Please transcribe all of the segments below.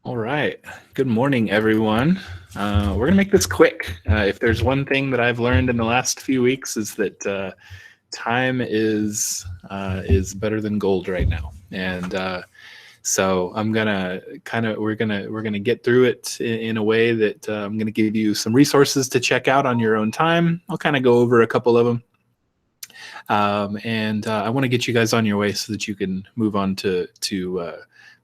All right. Good morning, everyone. We're gonna make this quick. If there's one thing that I've learned in the last few weeks is that time is better than gold right now, and so I'm gonna we're gonna get through it in a way that I'm gonna give you some resources to check out on your own time. I'll kind of go over a couple of them, and I want to get you guys on your way so that you can move on to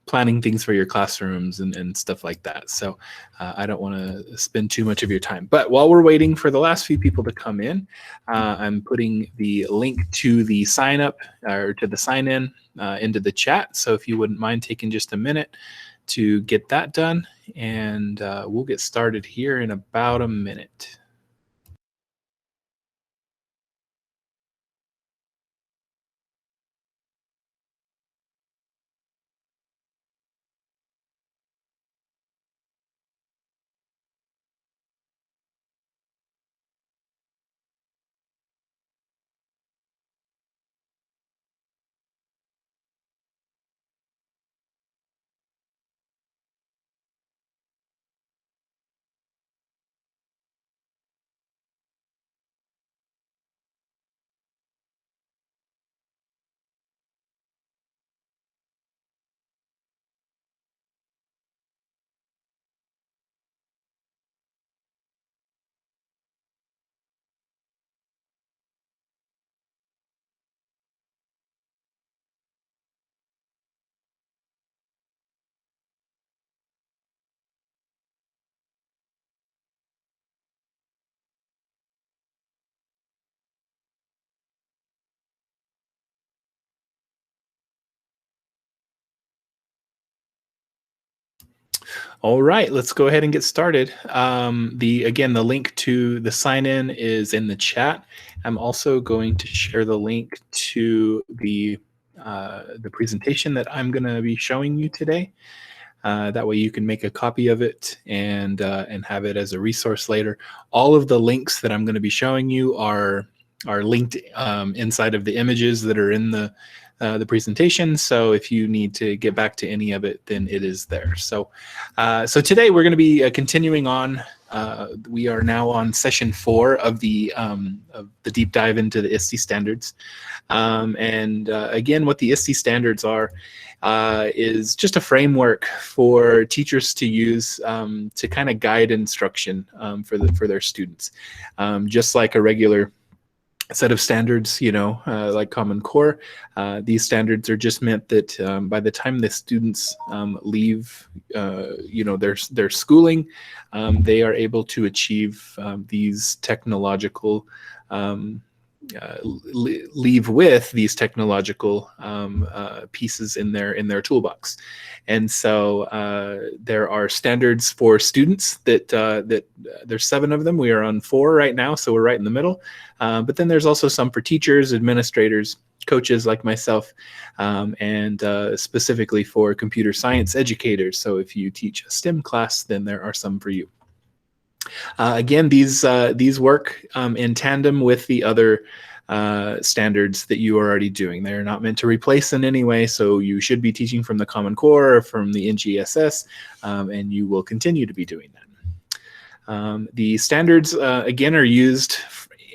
planning things for your classrooms and stuff like that. So I don't want to spend too much of your time. But while we're waiting for the last few people to come in, I'm putting the link to the sign up or to the sign in into the chat. So if you wouldn't mind taking just a minute to get that done, and we'll get started here in about a minute. All right, let's go ahead and get started. The link to the sign in is in the chat. I'm also going to share the link to the presentation that I'm going to be showing you today. That way you can make a copy of it and have it as a resource later. All of the links that I'm going to be showing you are linked inside of the images that are in the presentation. So if you need to get back to any of it, then it is there. So today we're going to be continuing on. We are now on session 4 of the deep dive into the ISTE standards. Again, what the ISTE standards are is just a framework for teachers to use to kind of guide instruction for their students, just like a regular set of standards, like Common Core. These standards are just meant that by the time the students leave, their schooling, they are able to achieve these technological leave with these technological pieces in their toolbox. And so there are standards for students that there's 7 of them. We are on 4 right now, so we're right in the middle. But then there's also some for teachers, administrators, coaches like myself, and specifically for computer science educators. So if you teach a STEM class, then there are some for you. Again, these work in tandem with the other standards that you are already doing. They're not meant to replace in any way, so you should be teaching from the Common Core or from the NGSS, and you will continue to be doing that. The standards, again, are used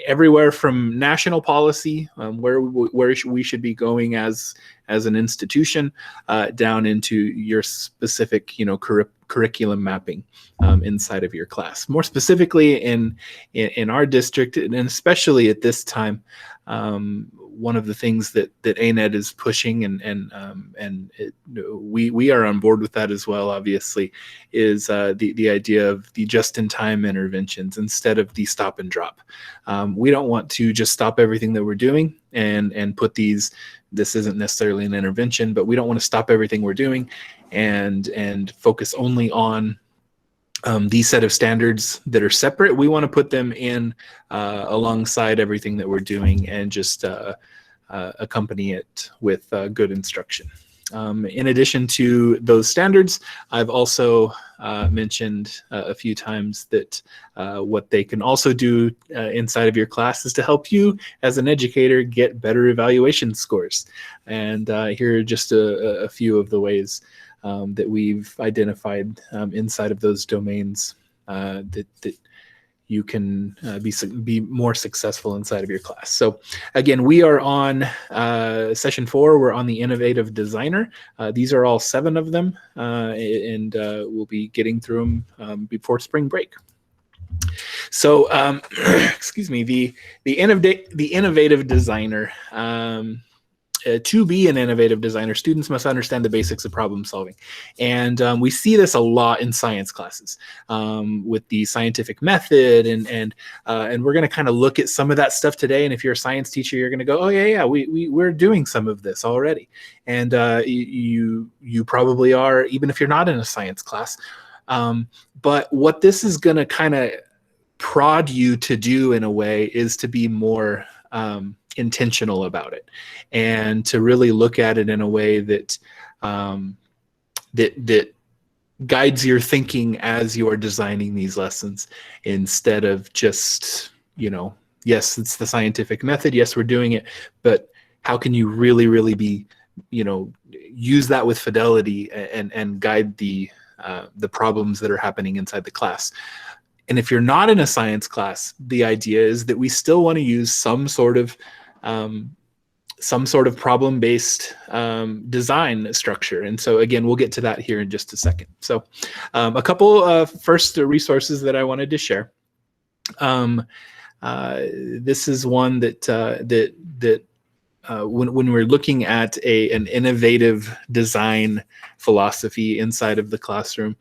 everywhere from national policy, where we should be going as an institution, down into your specific, curriculum mapping inside of your class. More specifically, in our district, and especially at this time, one of the things that ANED is pushing, we are on board with that as well, obviously, is the idea of the just-in-time interventions instead of the stop and drop. We don't want to just stop everything that we're doing and put these. This isn't necessarily an intervention, but we don't want to stop everything we're doing and focus only on these set of standards that are separate. We want to put them in alongside everything that we're doing and just accompany it with good instruction. In addition to those standards, I've also mentioned a few times that what they can also do inside of your class is to help you as an educator get better evaluation scores. And here are just a few of the ways that we've identified inside of those domains that you can be more successful inside of your class. So again, we are on session 4. We're on the Innovative Designer. These are all 7 of them, and we'll be getting through them before spring break. So, excuse me, the Innovative Designer. To be an innovative designer, students must understand the basics of problem solving. And we see this a lot in science classes with the scientific method. And we're going to kind of look at some of that stuff today. And if you're a science teacher, you're going to go, oh, yeah, we're doing some of this already. And you probably are, even if you're not in a science class. But what this is going to kind of prod you to do in a way is to be more intentional about it, and to really look at it in a way that that guides your thinking as you are designing these lessons, instead of just, yes, it's the scientific method, yes, we're doing it, but how can you really be, use that with fidelity and guide the problems that are happening inside the class. And if you're not in a science class, the idea is that we still want to use some sort of problem-based design structure. And so again, we'll get to that here in just a second. So a couple of first resources that I wanted to share. This is one that when we're looking at an innovative design philosophy inside of the classroom,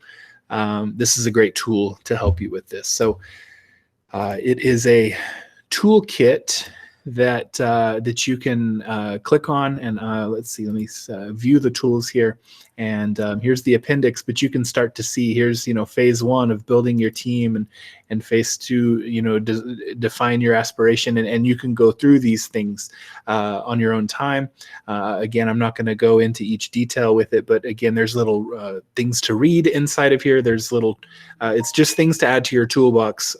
this is a great tool to help you with this. So it is a toolkit that you can click on, and let's see, let me view the tools here. And here's the appendix, but you can start to see, here's, phase 1 of building your team, and phase 2, define your aspiration, and you can go through these things on your own time. Again, I'm not going to go into each detail with it, but again, there's little things to read inside of here. There's little, it's just things to add to your toolbox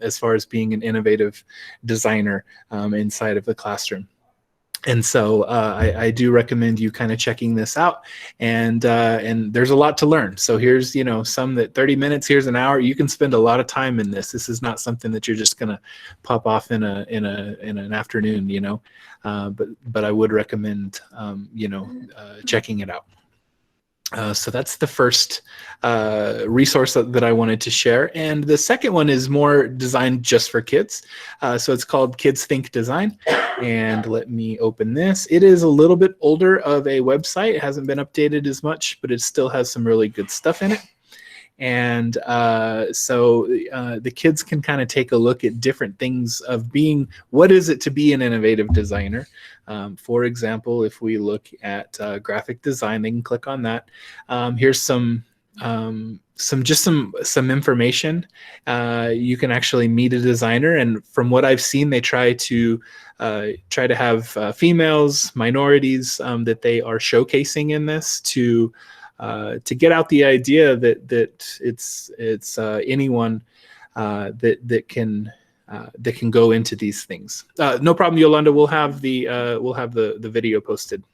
as far as being an innovative designer inside of the classroom. And so I do recommend you kind of checking this out, and there's a lot to learn. So here's, some that 30 minutes, here's an hour. You can spend a lot of time in this. This is not something that you're just gonna pop off in an afternoon, but I would recommend checking it out. So that's the first resource that I wanted to share. And the second one is more designed just for kids. So it's called Kids Think Design. And let me open this. It is a little bit older of a website. It hasn't been updated as much, but it still has some really good stuff in it. And so the kids can kind of take a look at different things of being, what is it to be an innovative designer? For example, if we look at graphic design, they can click on that. Here's some information. You can actually meet a designer, and from what I've seen, they try to have females, minorities that they are showcasing in this to get out the idea that it's anyone that can go into these things. No problem, Yolanda. We'll have the video posted.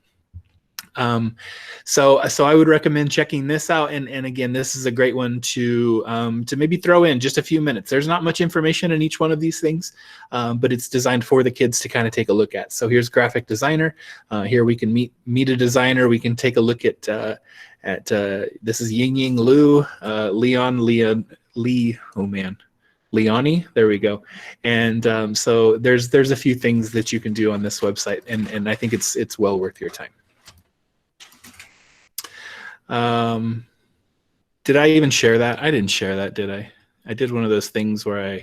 So I would recommend checking this out. And again, this is a great one to maybe throw in just a few minutes. There's not much information in each one of these things, but it's designed for the kids to kind of take a look at. So here's graphic designer. Here we can meet a designer. We can take a look at this is Ying Ying Lu, Leonie, there we go. And so there's a few things that you can do on this website, and I think it's well worth your time. Did I even share that? I didn't share that, did I? I did one of those things where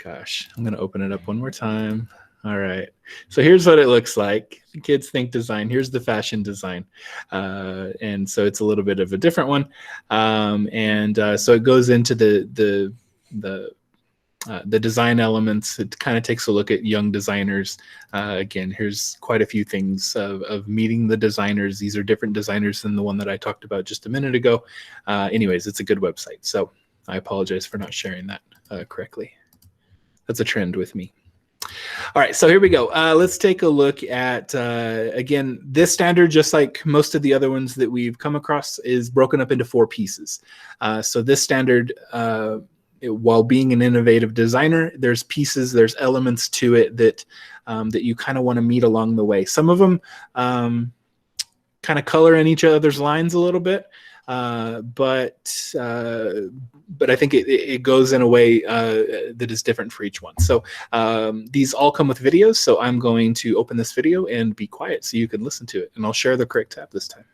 gosh, I'm going to open it up one more time. All right. So here's what it looks like. The Kids Think Design. Here's the fashion design. And so it's a little bit of a different one. So it goes into the the design elements. It kind of takes a look at young designers. Again, here's quite a few things of meeting the designers. These are different designers than the one that I talked about just a minute ago. Anyways, it's a good website. So I apologize for not sharing that correctly. That's a trend with me. All right, so here we go. Let's take a look at, again, this standard, just like most of the other ones that we've come across, is broken up into 4 pieces. So this standard, while being an innovative designer, there's pieces, there's elements to it that that you kind of want to meet along the way. Some of them kind of color in each other's lines a little bit, but I think it goes in a way that is different for each one. So these all come with videos, so I'm going to open this video and be quiet so you can listen to it, and I'll share the correct tab this time.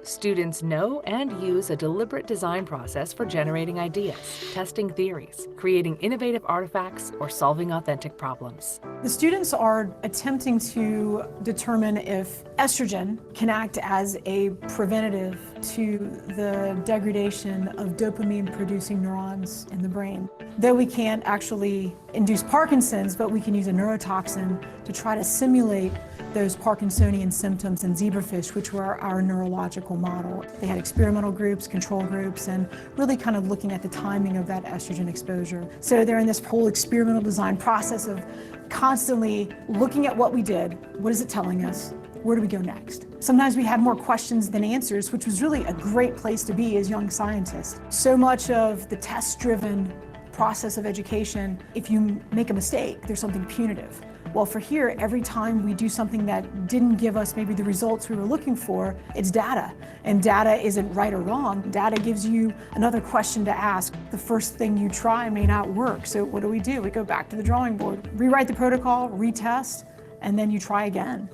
Students know and use a deliberate design process for generating ideas, testing theories, creating innovative artifacts, or solving authentic problems. The students are attempting to determine if estrogen can act as a preventative to the degradation of dopamine-producing neurons in the brain. Though we can't actually induce Parkinson's, but we can use a neurotoxin to try to simulate those Parkinsonian symptoms in zebrafish, which were our neurological model. They had experimental groups, control groups, and really kind of looking at the timing of that estrogen exposure. So they're in this whole experimental design process of constantly looking at what we did, what is it telling us, where do we go next? Sometimes we had more questions than answers, which was really a great place to be as young scientists. So much of the test-driven process of education, if you make a mistake, there's something punitive. Well, for here, every time we do something that didn't give us maybe the results we were looking for, it's data. And data isn't right or wrong. Data gives you another question to ask. The first thing you try may not work. So what do? We go back to the drawing board, rewrite the protocol, retest, and then you try again.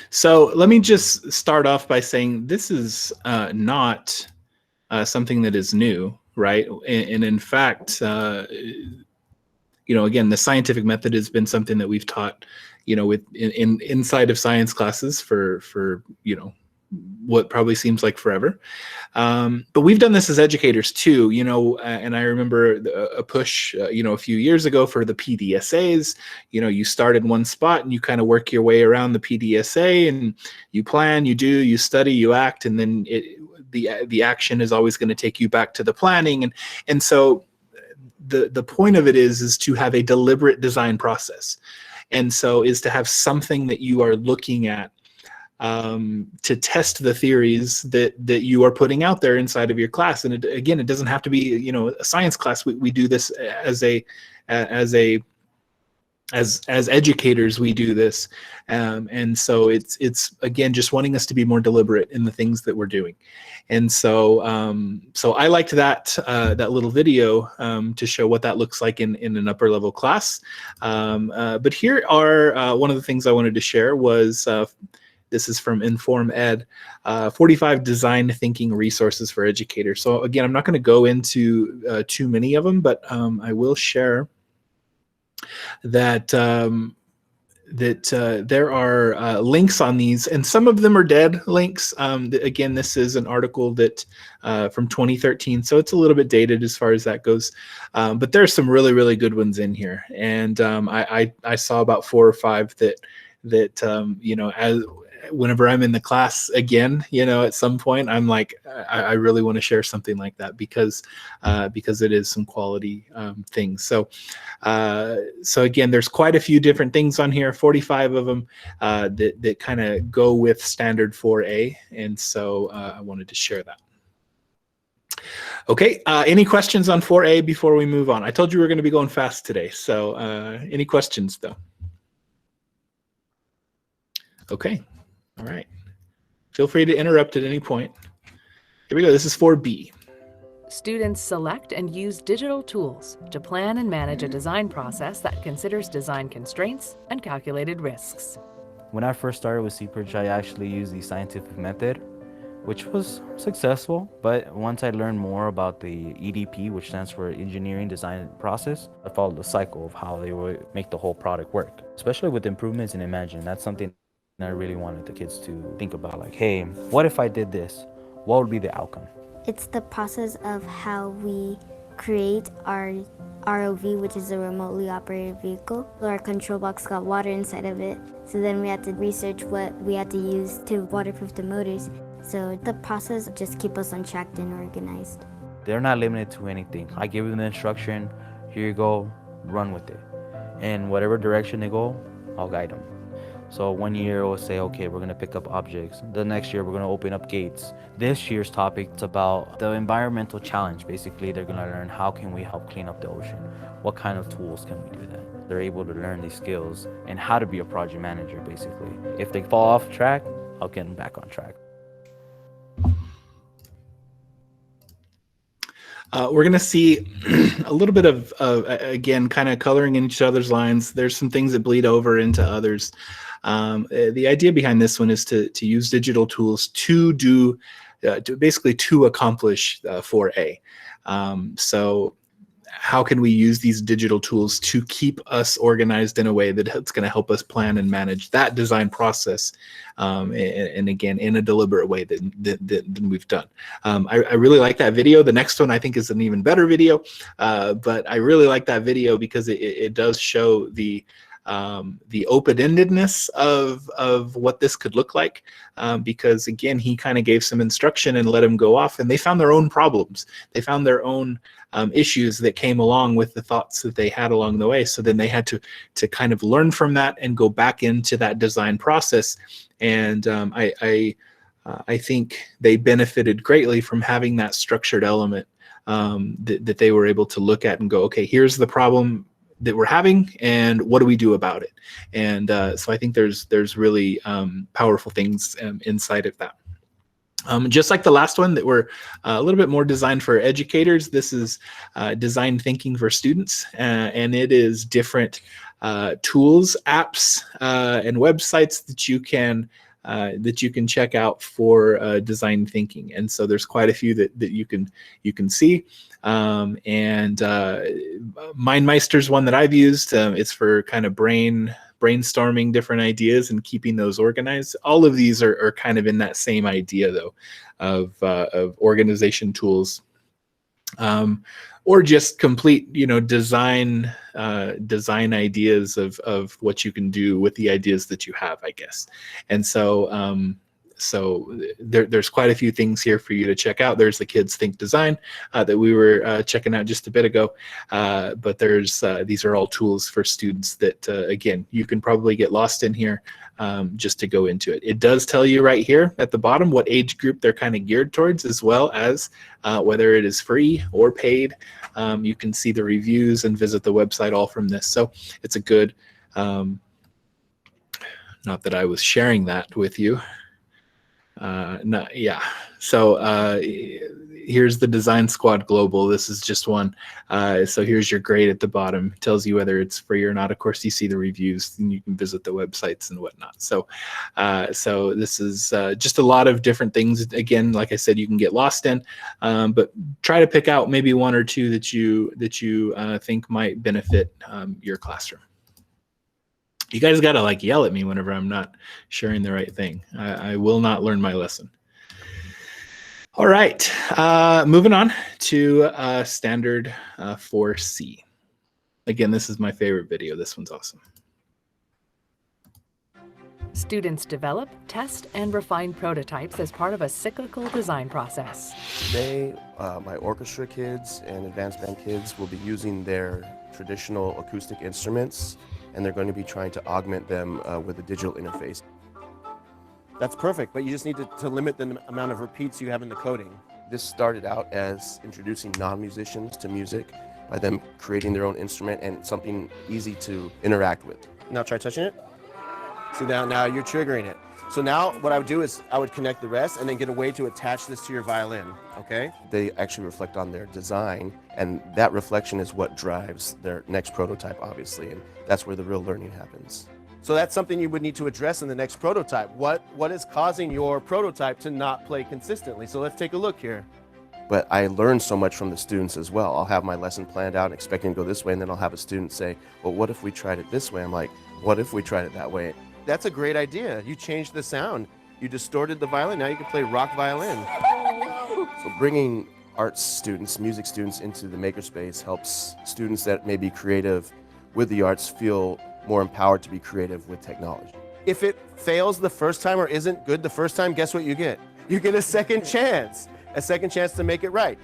So let me just start off by saying this is not something that is new, right? And in fact, you know, again, the scientific method has been something that we've taught, you know, inside of science classes for you know, what probably seems like forever. But we've done this as educators too, you know, and I remember a push, you know, a few years ago for the PDSAs. You know, you start in one spot and you kind of work your way around the PDSA, and you plan, you do, you study, you act, and then the action is always going to take you back to the planning. And so the point of it is to have a deliberate design process. And so is to have something that you are looking at to test the theories that you are putting out there inside of your class. And again, it doesn't have to be, you know, a science class. We do this as educators, we do this. And so it's again, just wanting us to be more deliberate in the things that we're doing. And so so I liked that little video to show what that looks like in an upper level class. But here are one of the things I wanted to share was this is from Inform Ed, 45 design thinking resources for educators. So again, I'm not going to go into too many of them, but I will share that there are links on these, and some of them are dead links. Again, this is an article that from 2013, so it's a little bit dated as far as that goes. But there's some really, really good ones in here, and I saw about 4 or 5 that you know, as whenever I'm in the class again, you know, at some point, I'm like, I really want to share something like that because it is some quality things. So again, there's quite a few different things on here, 45 of them that kind of go with standard 4A. And so I wanted to share that. Okay, any questions on 4A before we move on? I told you we were going to be going fast today. So any questions though? Okay. All right. Feel free to interrupt at any point. Here we go. This is 4B. Students select and use digital tools to plan and manage a design process that considers design constraints and calculated risks. When I first started with CPRG, I actually used the scientific method, which was successful. But once I learned more about the EDP, which stands for Engineering Design Process, I followed the cycle of how they would make the whole product work, especially with improvements in Imagine. That's something I really wanted the kids to think about, like, hey, what if I did this? What would be the outcome? It's the process of how we create our ROV, which is a remotely operated vehicle. So our control box got water inside of it. So then we had to research what we had to use to waterproof the motors. So the process just keep us on track and organized. They're not limited to anything. I give them the instruction, here you go, run with it. And whatever direction they go, I'll guide them. So one year we'll say, okay, we're gonna pick up objects. The next year we're gonna open up gates. This year's topic is about the environmental challenge. Basically, they're gonna learn how can we help clean up the ocean? What kind of tools can we do that? They're able to learn these skills and how to be a project manager, basically. If they fall off track, I'll get them back on track. We're going to see a little bit of again, kind of coloring in each other's lines. There's some things that bleed over into others. The idea behind this one is to use digital tools to do, basically to accomplish 4A. So how can we use these digital tools to keep us organized in a way that's going to help us plan and manage that design process, and again, in a deliberate way than we've done. I really like that video. The next one I think is an even better video, but I really like that video because it does show the open-endedness of what this could look like, because again, he kind of gave some instruction and let them go off, and they found their own problems. They found their own issues that came along with the thoughts that they had along the way. So then they had to kind of learn from that and go back into that design process. And I think they benefited greatly from having that structured element, that they were able to look at and go, okay, here's the problem that we're having, and what do we do about it? And so I think there's really powerful things inside of that. Just like the last one that were a little bit more designed for educators, this is design thinking for students, and it is different tools, apps, and websites that you can check out for design thinking. And so there's quite a few that you can see. And MindMeister's one that I've used. It's for kind of brainstorming different ideas and keeping those organized. All of these are kind of in that same idea, though, of organization tools, or just complete, design ideas of what you can do with the ideas that you have, I guess. And so there's quite a few things here for you to check out. There's the Kids Think Design that we were checking out just a bit ago, but there's these are all tools for students that again, you can probably get lost in here just to go into it. It does tell you right here at the bottom what age group they're kind of geared towards, as well as whether it is free or paid. You can see the reviews and visit the website all from this. So it's a good, not that I was sharing that with you. So here's the Design Squad Global. This is just one. So here's your grade at the bottom. It tells you whether it's free or not. Of course, you see the reviews, and you can visit the websites and whatnot. So this is just a lot of different things. Again, like I said, you can get lost in, but try to pick out maybe one or two that you think might benefit your classroom. You guys got to yell at me whenever I'm not sharing the right thing. I will not learn my lesson. All right, moving on to standard 4C. Again, this is my favorite video. This one's awesome. Students develop, test, and refine prototypes as part of a cyclical design process. Today, my orchestra kids and advanced band kids will be using their traditional acoustic instruments, and they're going to be trying to augment them with a digital interface. That's perfect, but you just need to limit the amount of repeats you have in the coding. This started out as introducing non-musicians to music by them creating their own instrument and something easy to interact with. Now try touching it. See, now you're triggering it. So now what I would do is I would connect the rest and then get a way to attach this to your violin, okay? They actually reflect on their design, and that reflection is what drives their next prototype, obviously, and that's where the real learning happens. So that's something you would need to address in the next prototype. What is causing your prototype to not play consistently? So let's take a look here. But I learned so much from the students as well. I'll have my lesson planned out, expecting to go this way, and then I'll have a student say, well, what if we tried it this way? I'm like, what if we tried it that way? That's a great idea. You changed the sound. You distorted the violin. Now you can play rock violin. So bringing arts students, music students into the makerspace helps students that may be creative with the arts feel more empowered to be creative with technology. If it fails the first time or isn't good the first time, guess what you get? You get a second chance to make it right.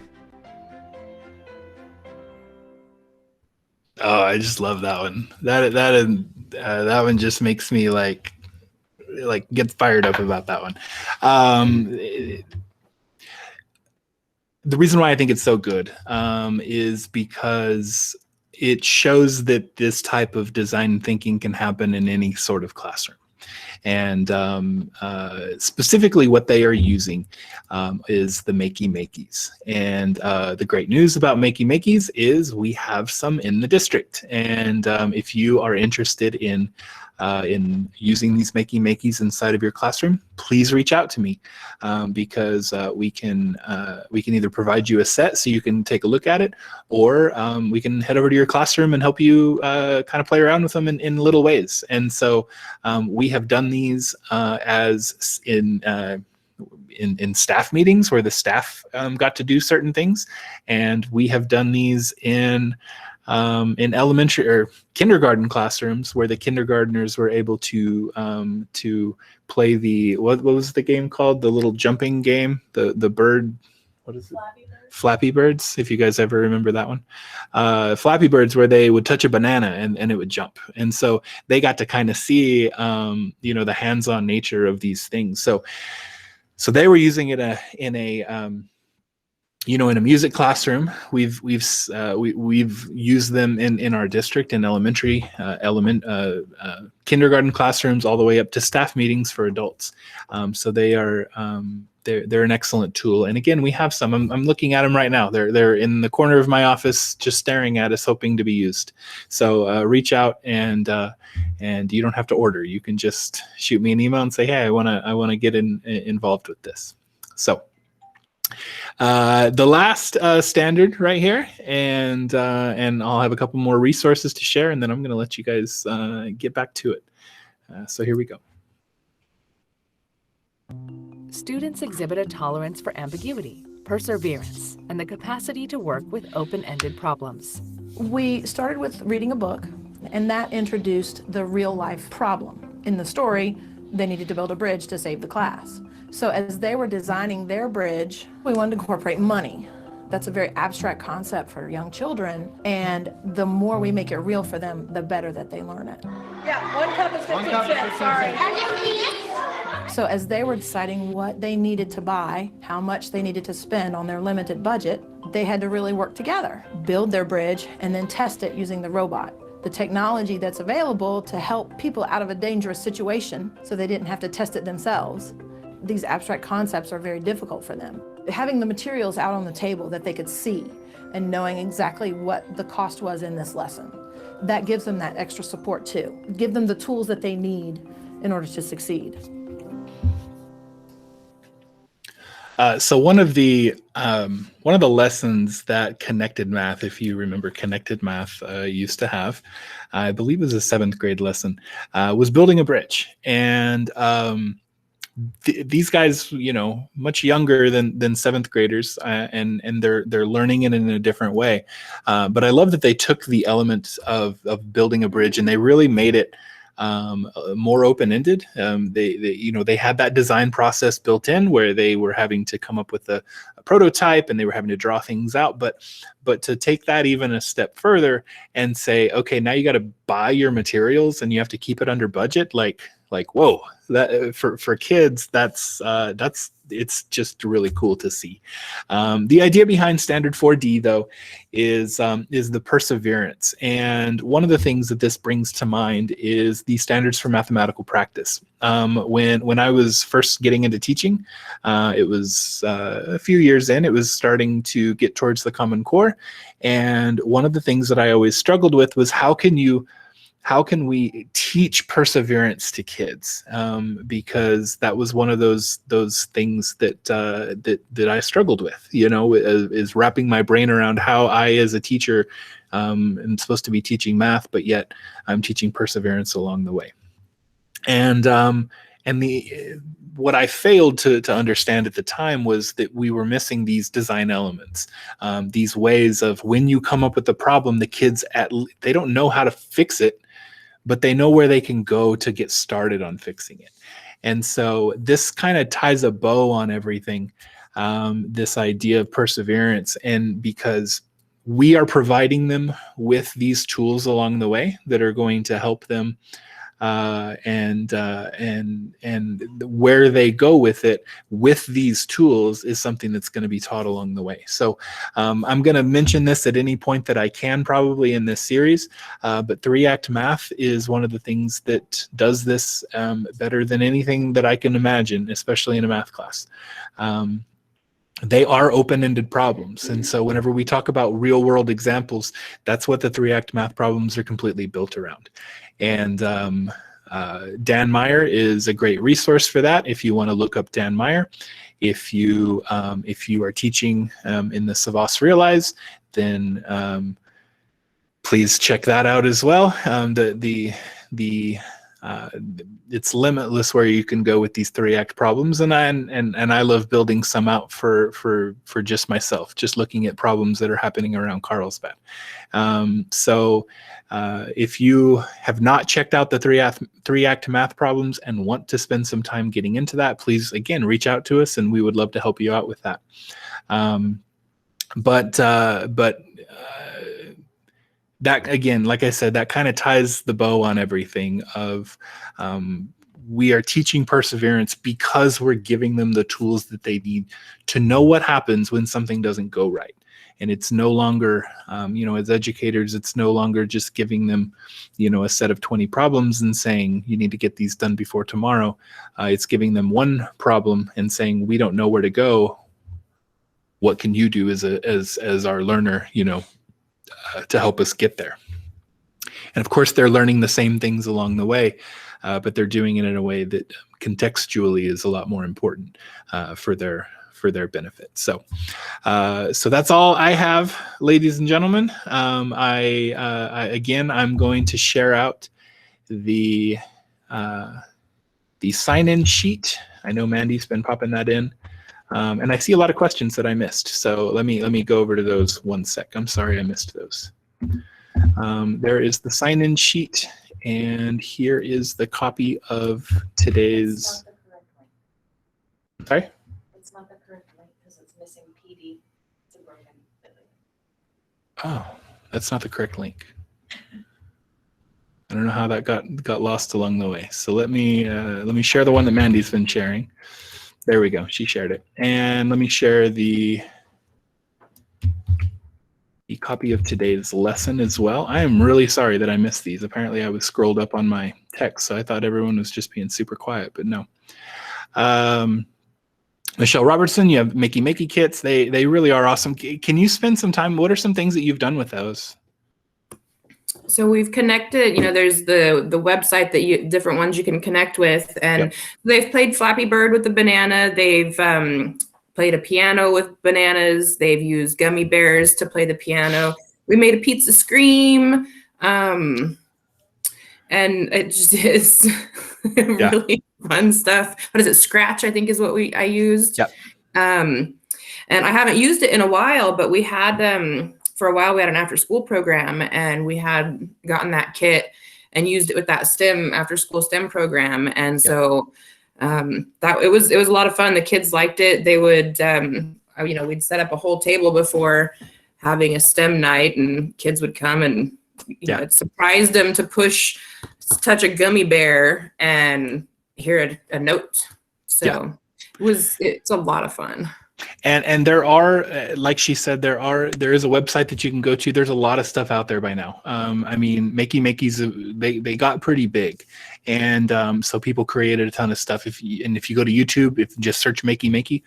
Oh, I just love that one. That one just makes me like get fired up about that one. The reason why I think it's so good is because it shows that this type of design thinking can happen in any sort of classroom. And specifically what they are using is the Makey Makeys. And the great news about Makey Makeys is we have some in the district. And if you are interested in using these Makey Makeys inside of your classroom, please reach out to me because we can either provide you a set so you can take a look at it, or we can head over to your classroom and help you kind of play around with them in little ways. And so we have done these as in staff meetings where the staff got to do certain things, and we have done these in elementary or kindergarten classrooms where the kindergartners were able to play the what was the game called, the little jumping game, the bird, what is it? Flappy Birds, if you guys ever remember that one. Flappy Birds, where they would touch a banana and it would jump. And so they got to kind of see the hands-on nature of these things. So they were using it in a music classroom. We've used them in our district in elementary, kindergarten classrooms, all the way up to staff meetings for adults. So they are they're an excellent tool. And again, we have some. I'm looking at them right now. They're in the corner of my office, just staring at us, hoping to be used. So reach out, and you don't have to order. You can just shoot me an email and say, hey, I wanna get involved with this. So. The last standard right here, and I'll have a couple more resources to share, and then I'm going to let you guys get back to it. So here we go. Students exhibit a tolerance for ambiguity, perseverance, and the capacity to work with open-ended problems. We started with reading a book, and that introduced the real-life problem. In the story, they needed to build a bridge to save the class. So as they were designing their bridge, we wanted to incorporate money. That's a very abstract concept for young children, and the more we make it real for them, the better that they learn it. Yeah, 1 cup is 15 cents, sorry. So as they were deciding what they needed to buy, how much they needed to spend on their limited budget, they had to really work together, build their bridge, and then test it using the robot. The technology that's available to help people out of a dangerous situation so they didn't have to test it themselves. These abstract concepts are very difficult for them. Having the materials out on the table that they could see and knowing exactly what the cost was in this lesson, that gives them that extra support too. Give them the tools that they need in order to succeed. So one of the lessons that Connected Math, if you remember Connected Math, used to have, I believe it was a 7th grade lesson, was building a bridge. And these guys, much younger than 7th graders, and they're learning it in a different way. But I love that they took the element of building a bridge and they really made it more open-ended. They had that design process built in where they were having to come up with a prototype and they were having to draw things out, but to take that even a step further and say, okay, now you got to buy your materials and you have to keep it under budget, like whoa, that for kids, that's it's just really cool to see. The idea behind Standard 4D though is the perseverance, and one of the things that this brings to mind is the standards for mathematical practice. When I was first getting into teaching, it was a few years in, it was starting to get towards the Common Core, and one of the things that I always struggled with was how can we teach perseverance to kids? Because that was one of those things that I struggled with, is wrapping my brain around how I, as a teacher, am supposed to be teaching math, but yet I'm teaching perseverance along the way. And And what I failed to understand at the time was that we were missing these design elements, these ways of when you come up with a problem, the kids they don't know how to fix it, but they know where they can go to get started on fixing it. And so this kind of ties a bow on everything, this idea of perseverance, and because we are providing them with these tools along the way that are going to help them, and where they go with it with these tools is something that's going to be taught along the way. So I'm going to mention this at any point that I can, probably in this series, but Threeact Math is one of the things that does this better than anything that I can imagine, especially in a math class. They are open-ended problems. And so whenever we talk about real-world examples, that's what the Threeact Math problems are completely built around. And Dan Meyer is a great resource for that. If you want to look up Dan Meyer, if you are teaching in the Savas Realize, then please check that out as well. It's limitless where you can go with these Threeact problems, and I love building some out for just myself, just looking at problems that are happening around Carlsbad. So if you have not checked out the Threeact Math problems and want to spend some time getting into that, please again reach out to us, and we would love to help you out with that. That, again, like I said, that kind of ties the bow on everything of we are teaching perseverance because we're giving them the tools that they need to know what happens when something doesn't go right. And it's no longer, as educators, it's no longer just giving them, a set of 20 problems and saying, you need to get these done before tomorrow. It's giving them one problem and saying, we don't know where to go. What can you do as our learner, to help us get there? And of course, they're learning the same things along the way, but they're doing it in a way that contextually is a lot more important for their benefit. So that's all I have, ladies and gentlemen. I'm going to share out the sign-in sheet. I know Mandy's been popping that in. And I see a lot of questions that I missed. So let me go over to those one sec. I'm sorry I missed those. There is the sign-in sheet, and here is the copy of today's. Sorry? It's not the correct link because it's missing PD. Oh, that's not the correct link. I don't know how that got lost along the way. So let me share the one that Mandy's been sharing. There we go. She shared it. And let me share the copy of today's lesson as well. I am really sorry that I missed these. Apparently I was scrolled up on my text, so I thought everyone was just being super quiet, but no. Michelle Robertson, you have Makey kits. They really are awesome. Can you spend some time? What are some things that you've done with those? So we've connected, there's the website that different ones you can connect with, and yep. They've played Flappy Bird with the banana. They've played a piano with bananas. They've used gummy bears to play the piano. We made a pizza scream, and it just is really fun stuff. What is it? Scratch, I think, is what I used. Yep. And I haven't used it in a while, but we had for a while, we had an after-school program, and we had gotten that kit and used it with that after-school STEM program. And so that it was a lot of fun. The kids liked it. They would, we'd set up a whole table before having a STEM night, and kids would come, and it surprised them to touch a gummy bear and hear a note. So it's a lot of fun. And there are, like she said, there is a website that you can go to. There's a lot of stuff out there by now. I mean, Makey's, they got pretty big, and so people created a ton of stuff. If you go to YouTube, if you just search Makey,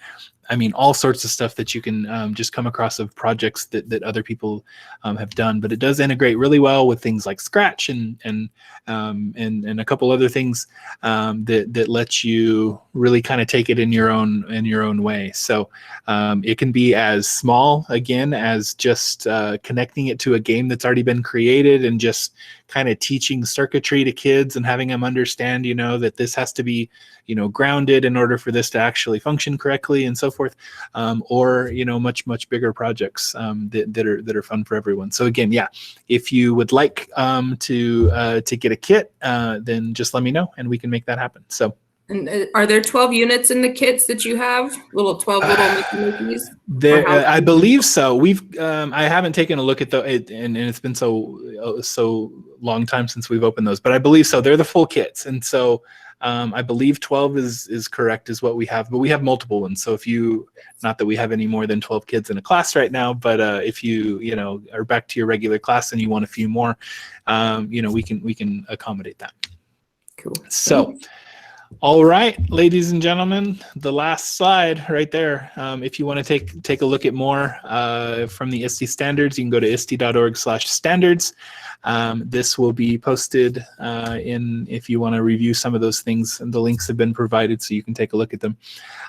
I mean, all sorts of stuff that you can just come across of projects that other people have done. But it does integrate really well with things like Scratch and a couple other things that let you really kind of take it in your own way. So it can be as small, again, as just connecting it to a game that's already been created and just kind of teaching circuitry to kids and having them understand, that this has to be, grounded in order for this to actually function correctly and so forth, or, much bigger projects that are fun for everyone. So again, yeah, if you would like to get a kit, then just let me know and we can make that happen. So. And are there 12 units in the kits that you have? 12 little Mickey Mickeys? There, I believe so. I haven't taken a look at and it's been so long time since we've opened those, but I believe so. They're the full kits, and so I believe 12 is correct, is what we have. But we have multiple ones. So not that we have any more than 12 kids in a class right now, but if you are back to your regular class and you want a few more, we can accommodate that. Cool. So. All right, ladies and gentlemen, the last slide right there. If you want to take a look at more from the ISTE standards, you can go to iste.org/standards. This will be posted if you want to review some of those things, and the links have been provided so you can take a look at them.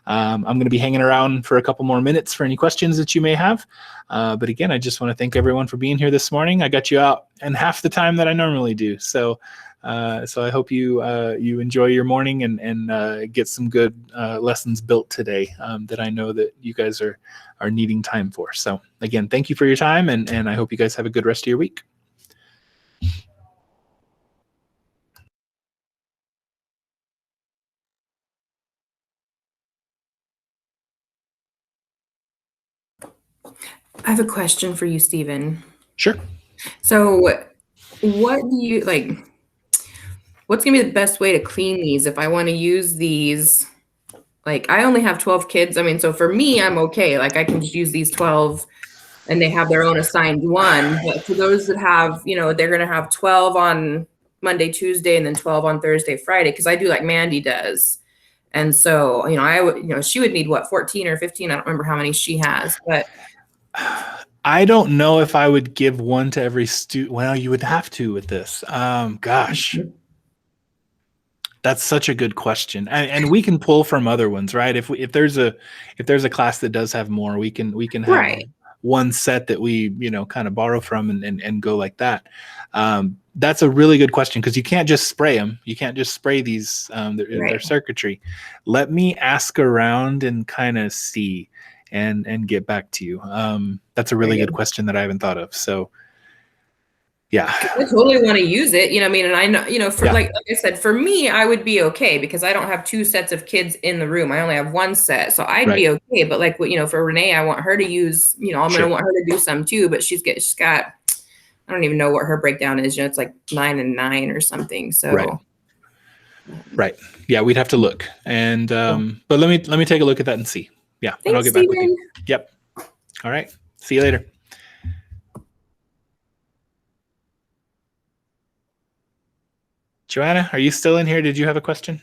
I'm going to be hanging around for a couple more minutes for any questions that you may have. But again, I just want to thank everyone for being here this morning. I got you out in half the time that I normally do. So I hope you enjoy your morning and get some good lessons built today that I know that you guys are needing time for. So again, thank you for your time, and I hope you guys have a good rest of your week. I have a question for you, Stephen. Sure. So what do you like? What's gonna be the best way to clean these if I want to use these? Like, I only have 12 kids. I mean, so for me, I'm okay. Like, I can just use these 12 and they have their own assigned one. But for those that have, they're gonna have 12 on Monday, Tuesday, and then 12 on Thursday, Friday, because I do like Mandy does. And so, I would, she would need what, 14 or 15? I don't remember how many she has, but I don't know if I would give one to every student. Well, you would have to with this. Gosh. That's such a good question, and we can pull from other ones, right? If there's a class that does have more, we can have right. one set that we kind of borrow from and go like that. That's a really good question, because you can't just spray them. You can't just spray these their circuitry. Let me ask around and kind of see and get back to you. That's a really good question that I haven't thought of. So. Yeah, I totally want to use it. I mean, and I know, for like I said, for me, I would be okay because I don't have two sets of kids in the room. I only have one set, so I'd be okay. But like, for Renee, I want her to use. I'm gonna want her to do some too. But she's got, I don't even know what her breakdown is. It's like 9 and 9 or something. So. Right. Yeah, we'd have to look, and but let me take a look at that and see. Yeah, Thanks, and I'll get back with you. Yep. All right. See you later. Joanna, are you still in here? Did you have a question?